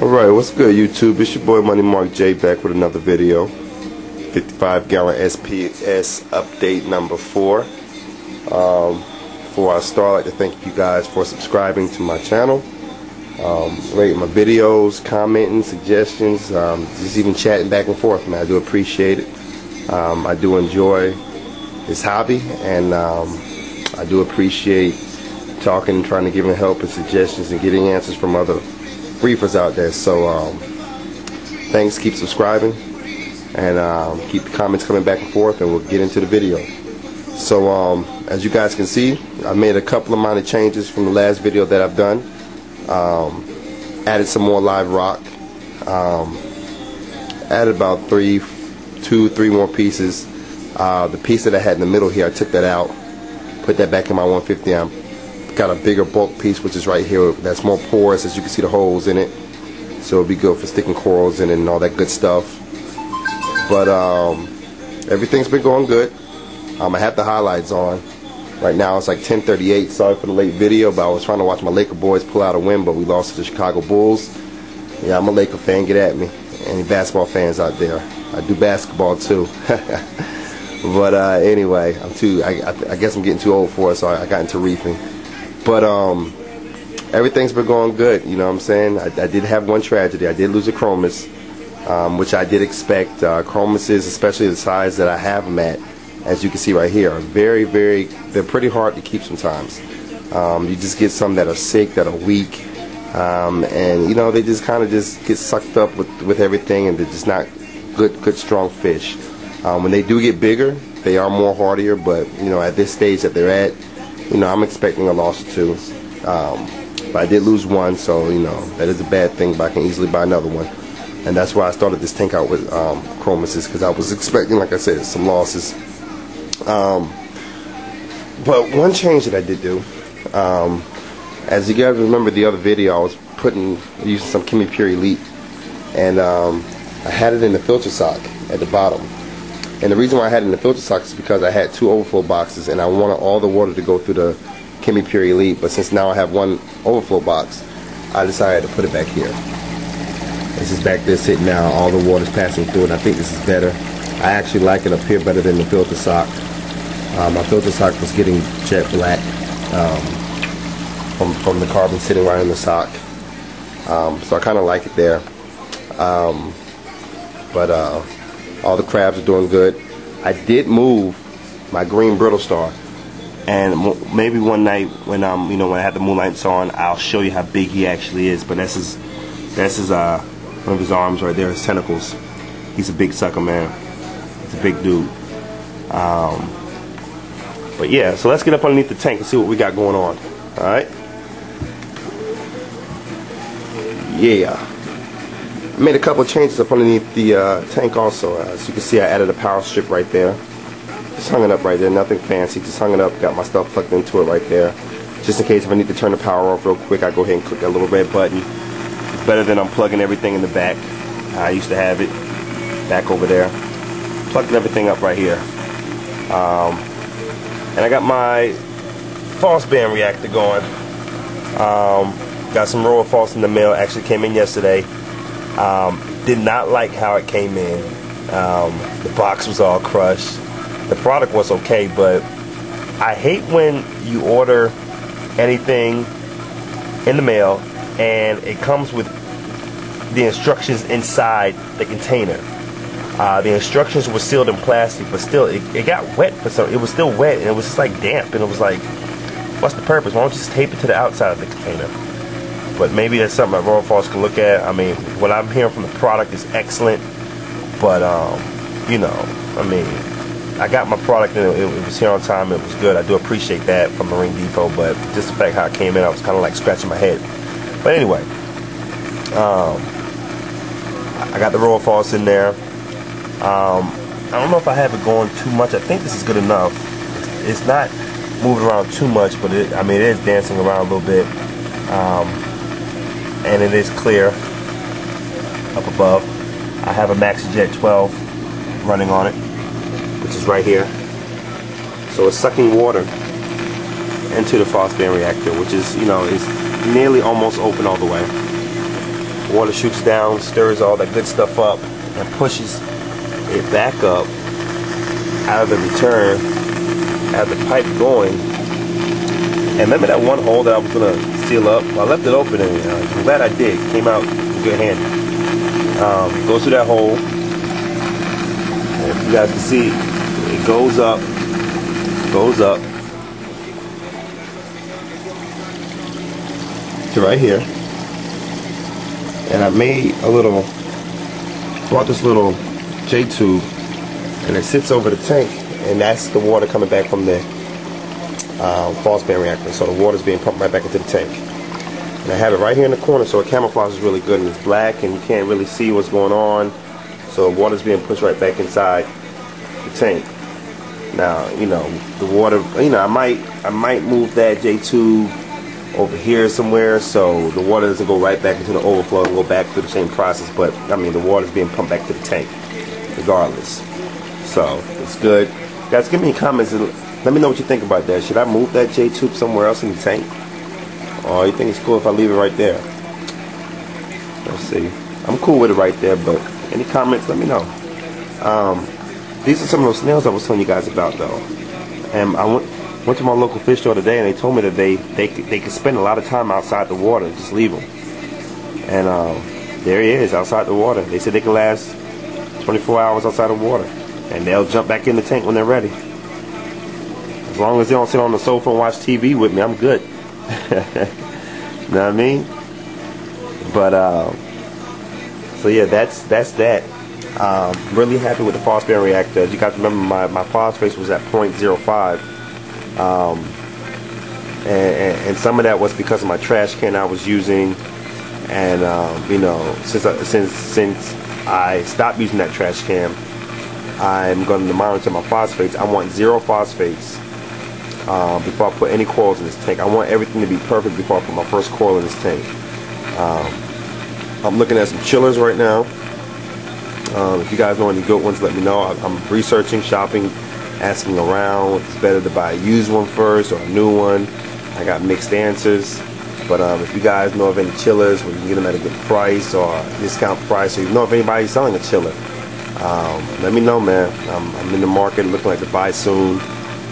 Alright, what's good YouTube? It's your boy Money Mark J back with another video. 55 Gallon SPS update number 4. Before I start, I'd like to thank you guys for subscribing to my channel, rating my videos, commenting, suggestions, just even chatting back and forth, man. I do appreciate it. I do enjoy this hobby, and I do appreciate talking and trying to give help and suggestions and getting answers from other briefers out there. So thanks, keep subscribing, and keep the comments coming back and forth, and we'll get into the video. So as you guys can see, I made a couple of minor changes from the last video that I've done. Added some more live rock, added about three more pieces. The piece that I had in the middle here, I took that out, put that back in my 150 amp. Got a bigger bulk piece, which is right here, that's more porous, as you can see the holes in it, so it'll be good for sticking corals in it and all that good stuff. But everything's been going good. I have the highlights on right now. It's like 10:38. Sorry for the late video, but I was trying to watch my Laker boys pull out a win, but we lost to the Chicago Bulls. Yeah, I'm a Laker fan, get at me. Any basketball fans out there? I do basketball too. But anyway, I guess I'm getting too old for it, so I got into reefing. But everything's been going good, you know what I'm saying? I did have one tragedy. I did lose a chromis, which I did expect. Chromises, especially the size that I have them at, as you can see right here, are they're pretty hard to keep sometimes. You just get some that are sick, that are weak, and you know, they just kind of just get sucked up with everything, and they're just not good strong fish. When they do get bigger, they are more hardier, but you know, at this stage that they're at, you know, I'm expecting a loss or two. But I did lose one, so you know, that is a bad thing, but I can easily buy another one. And that's why I started this tank out with chromises, because I was expecting, like I said, some losses. But one change that I did do, as you guys remember the other video, I was using some Chemi Pure Elite, and I had it in the filter sock at the bottom. And the reason why I had it in the filter sock is because I had 2 overflow boxes, and I wanted all the water to go through the Chemi Pure Elite. But since now I have one overflow box, I decided to put it back here. This is back there sitting now. All the water's passing through it. I think this is better. I actually like it up here better than the filter sock. My filter sock was getting jet black from the carbon sitting right in the sock. So I kind of like it there. All the crabs are doing good. I did move my green brittle star, and maybe one night when you know, when I have the moonlights on, I'll show you how big he actually is. But that's his one of his arms right there, his tentacles. He's a big sucker, man. He's a big dude. But yeah, so let's get up underneath the tank and see what we got going on. All right. Yeah. I made a couple of changes up underneath the tank also. As you can see, I added a power strip right there. Just hung it up right there, nothing fancy, just hung it up, got my stuff plugged into it right there. Just in case if I need to turn the power off real quick, I go ahead and click that little red button. It's better than unplugging everything in the back. I used to have it back over there. Plugged everything up right here. And I got my Phosban Reactor going. Got some royal false in the mail, actually came in yesterday. Did not like how it came in. The box was all crushed. The product was okay, but I hate when you order anything in the mail and it comes with the instructions inside the container. The instructions were sealed in plastic, but still it got wet for some. It was still wet, and it was just like damp, and it was like, what's the purpose? Why don't you just tape it to the outside of the container? But maybe that's something that Royal Falls can look at. I mean, what I'm hearing from the product is excellent. But, you know, I mean, I got my product and it was here on time. It was good. I do appreciate that from Marine Depot. But just the fact how it came in, I was kind of like scratching my head. But anyway, I got the Royal Falls in there. I don't know if I have it going too much. I think this is good enough. It's not moving around too much, but I mean, it is dancing around a little bit. And it is clear up above. I have a MaxiJet 12 running on it, which is right here. So it's sucking water into the Phosban Reactor, which is, you know, is nearly almost open all the way. Water shoots down, stirs all that good stuff up, and pushes it back up out of the return, have the pipe going. And remember that one hole that I was going to seal up? Well, I left it open, and I'm glad I did. It came out in good hand. Goes through that hole. And if you guys can see, it goes up, to right here. And I made brought this little J-tube, and it sits over the tank, and that's the water coming back from the Phosban Reactor. So the water's being pumped right back into the tank. And I have it right here in the corner, so it camouflages really good, and it's black, and you can't really see what's going on. So water's being pushed right back inside the tank. Now, you know, the water, you know, I might move that J-tube over here somewhere, so the water doesn't go right back into the overflow and go back through the same process. But I mean, the water's being pumped back to the tank regardless. So it's good. Guys, give me comments and let me know what you think about that. Should I move that J-tube somewhere else in the tank, or you think it's cool if I leave it right there? Let's see. I'm cool with it right there, but any comments, let me know. These are some of those snails I was telling you guys about, though. And I went to my local fish store today, and they told me that they could spend a lot of time outside the water, just leave them. And there he is, outside the water. They said they can last 24 hours outside the water, and they'll jump back in the tank when they're ready. As long as they don't sit on the sofa and watch TV with me, I'm good. You know what I mean? But so yeah, that's that. Really happy with the Phosban Reactor. As you guys remember, my phosphate was at 0.05. And some of that was because of my trash can I was using, and you know, since I stopped using that trash can, I'm going to monitor my phosphates. I want 0 phosphates before I put any coils in this tank. I want everything to be perfect before I put my first coil in this tank. I'm looking at some chillers right now. If you guys know any good ones, let me know. I'm researching, shopping, asking around. It's better to buy a used one first or a new one. I got mixed answers. But if you guys know of any chillers where you can get them at a good price or a discount price, or you know if anybody's selling a chiller, let me know, man. I'm in the market looking like to buy soon.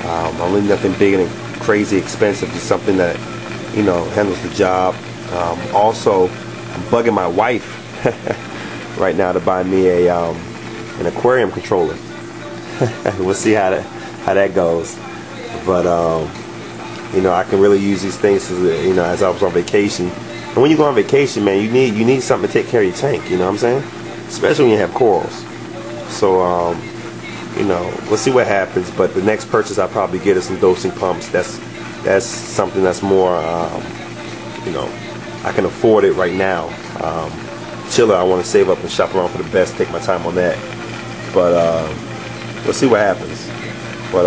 I really nothing big and crazy expensive, just something that, you know, handles the job. Also, I'm bugging my wife right now to buy me an aquarium controller. We'll see how that goes. But you know, I can really use these things as, you know, as I was on vacation. And when you go on vacation, man, you need something to take care of your tank. You know what I'm saying? Especially when you have corals. So you know, we'll see what happens. But the next purchase I'll probably get is some dosing pumps. That's something that's more you know, I can afford it right now. Chiller, I want to save up and shop around for the best, take my time on that. But we'll see what happens. But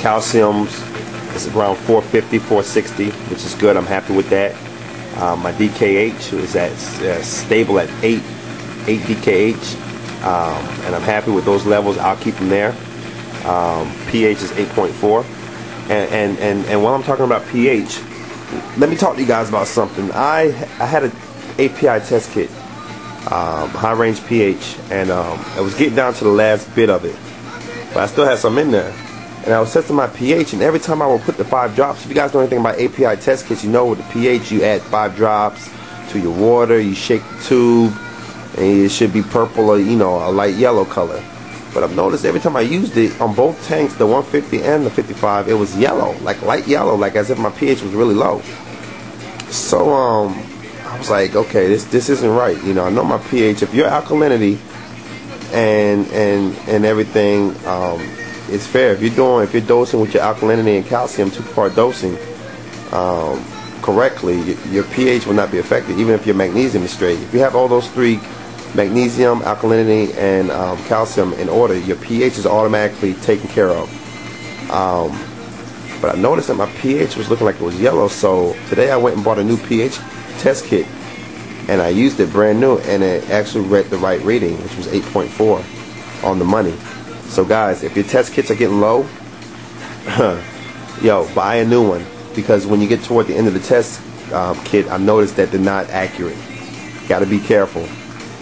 calcium's is around 450, 460, which is good. I'm happy with that. My DKH is at stable at 8 DKH, and I'm happy with those levels. I'll keep them there. pH is 8.4, and while I'm talking about pH, let me talk to you guys about something. I had an API test kit, high range pH, and I was getting down to the last bit of it, but I still had some in there. And I was testing my pH, and every time I would put the 5 drops, if you guys know anything about API test kits, you know with the pH, you add 5 drops to your water, you shake the tube, and it should be purple or, you know, a light yellow color. But I've noticed every time I used it on both tanks, the 150 and the 55, it was yellow, like light yellow, like as if my pH was really low. So I was like, okay, this isn't right. You know, I know my pH. If your alkalinity and everything it's fair. If you're dosing with your alkalinity and calcium, 2-part dosing correctly, your pH will not be affected, even if your magnesium is straight. If you have all those 3, magnesium, alkalinity, and calcium in order, your pH is automatically taken care of. But I noticed that my pH was looking like it was yellow, so today I went and bought a new pH test kit, and I used it brand new, and it actually read the right reading, which was 8.4 on the money. So guys, if your test kits are getting low, yo, buy a new one, because when you get toward the end of the test kit, I noticed that they're not accurate. got to be careful.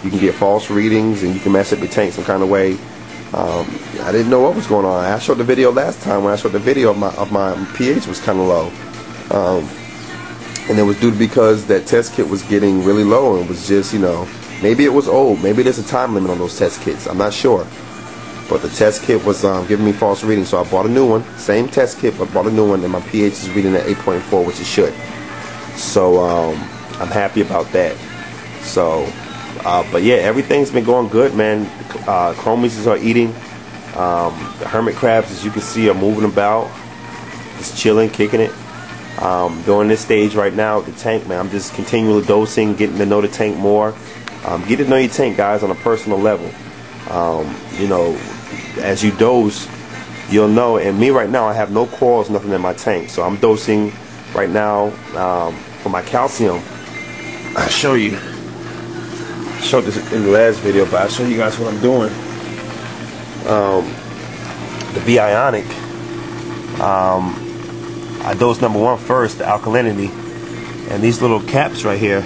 You can get false readings and you can mess up your tank some kind of way. I didn't know what was going on. I showed the video last time when I showed the video of my pH was kind of low. And it was due to because that test kit was getting really low, and it was just, you know, maybe it was old. Maybe there's a time limit on those test kits. I'm not sure. But the test kit was giving me false readings, so I bought a new one. Same test kit, but bought a new one, and my pH is reading at 8.4, which it should. So I'm happy about that. So, but yeah, everything's been going good, man. Chromis are eating. The hermit crabs, as you can see, are moving about, just chilling, kicking it. During this stage right now with the tank, man, I'm just continually dosing, getting to know the tank more. Get to know your tank, guys, on a personal level. You know, as you dose, you'll know. And me right now, I have no corals, nothing in my tank. So I'm dosing right now for my calcium. I'll show you. I showed this in the last video, but I'll show you guys what I'm doing. The V-ionic. I dose #1 first, the alkalinity, and these little caps right here,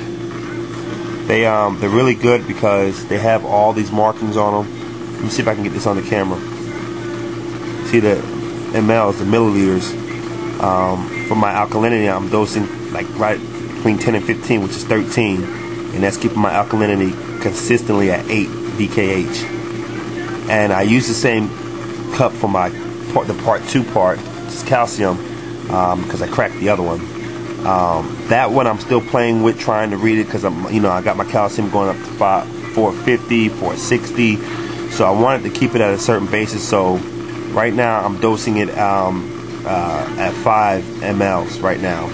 they're really good because they have all these markings on them. Let me see if I can get this on the camera. See the mLs, the milliliters. For my alkalinity, I'm dosing like right between 10 and 15, which is 13, and that's keeping my alkalinity consistently at 8 DKH. And I use the same cup for my the part 2 part, which is calcium. Because I cracked the other one. That one I'm still playing with, trying to read it, because I got my calcium going up to 450, 460. So I wanted to keep it at a certain basis. So right now I'm dosing it at 5 mLs right now.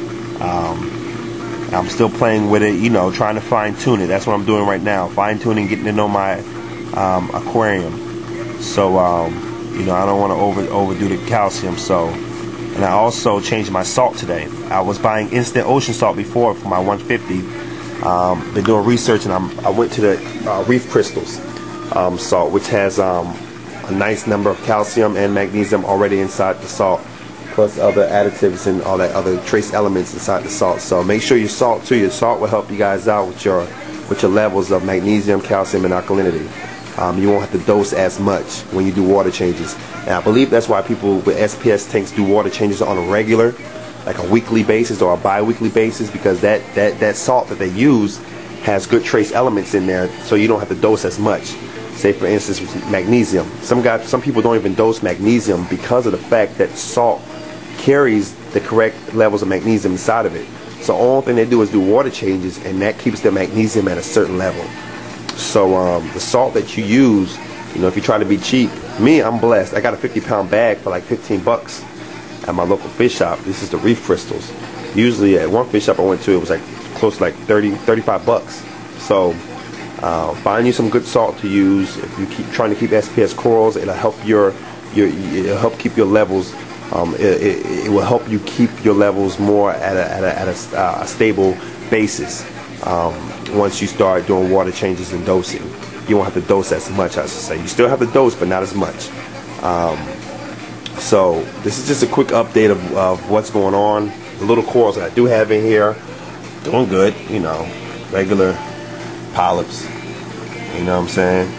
I'm still playing with it, trying to fine tune it. That's what I'm doing right now, fine tuning, getting to know my aquarium. So I don't want to overdo the calcium. So. And I also changed my salt today. I was buying instant ocean salt before for my 150. Been doing research, and I went to the reef crystals salt, which has a nice number of calcium and magnesium already inside the salt, plus other additives and all that other trace elements inside the salt. So make sure your salt too. Your salt will help you guys out with your levels of magnesium, calcium, and alkalinity. You won't have to dose as much when you do water changes. And I believe that's why people with SPS tanks do water changes on a regular, like a weekly basis or a bi-weekly basis, because that salt that they use has good trace elements in there, so you don't have to dose as much. Say for instance with magnesium. Some people don't even dose magnesium because of the fact that salt carries the correct levels of magnesium inside of it. So the only thing they do is do water changes, and that keeps their magnesium at a certain level. So the salt that you use, if you try to be cheap, I'm blessed. I got a 50-pound bag for like 15 bucks at my local fish shop. This is the Reef Crystals. Usually at one fish shop I went to, it was like close to like 35 bucks. So find you some good salt to use. If you keep trying to keep SPS corals, it'll help it'll help keep your levels. It will help you keep your levels more at a stable basis. Once you start doing water changes and dosing, you won't have to dose as much, I should say. You still have to dose, but not as much. So this is just a quick update of what's going on. The little corals that I do have in here, doing good. Regular polyps. You know what I'm saying?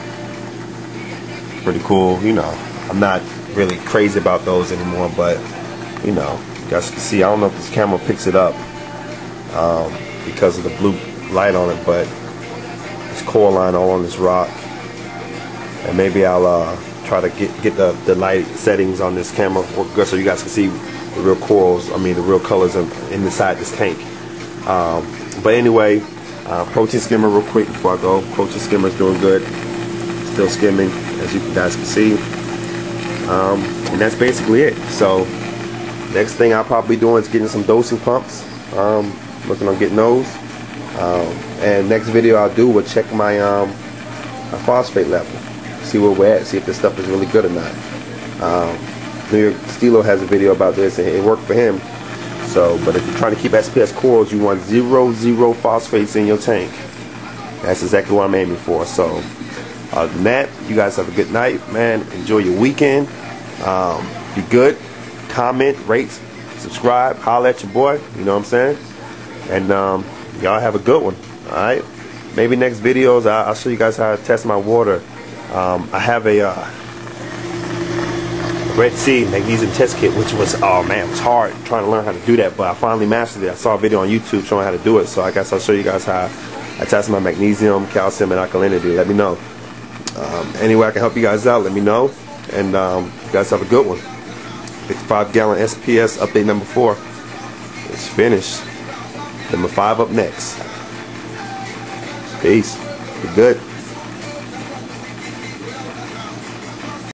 Pretty cool. I'm not really crazy about those anymore, but you guys can see. I don't know if this camera picks it up because of the blue light on it, but it's coralline all on this rock, and maybe I'll try to get the light settings on this camera work good so you guys can see the real corals, the real colors inside this tank. But anyway, protein skimmer real quick before I go. Protein skimmer is doing good, still skimming as you guys can see, and that's basically it. So next thing I'll probably be doing is getting some dosing pumps, looking on getting those. And next video I'll do will check my phosphate level, see where we're at, see if this stuff is really good or not. New York Stilo has a video about this, and it worked for him. So, but if you're trying to keep SPS corals, you want 0 phosphates in your tank. That's exactly what I'm aiming for. So, other than that, you guys have a good night, man. Enjoy your weekend. Be good. Comment, rate, subscribe, holler at your boy. You know what I'm saying? And y'all have a good one. All right. maybe next videos I'll show you guys how to test my water. I have a Red Sea magnesium test kit, which was, oh man, it was hard trying to learn how to do that, but I finally mastered it. I saw a video on YouTube showing how to do it, so I guess I'll show you guys how I test my magnesium, calcium, and alkalinity. Let me know. Any way I can help you guys out, let me know. And you guys have a good one. 55 gallon SPS update number 4. It's finished. Number 5 up next. Peace. Be good.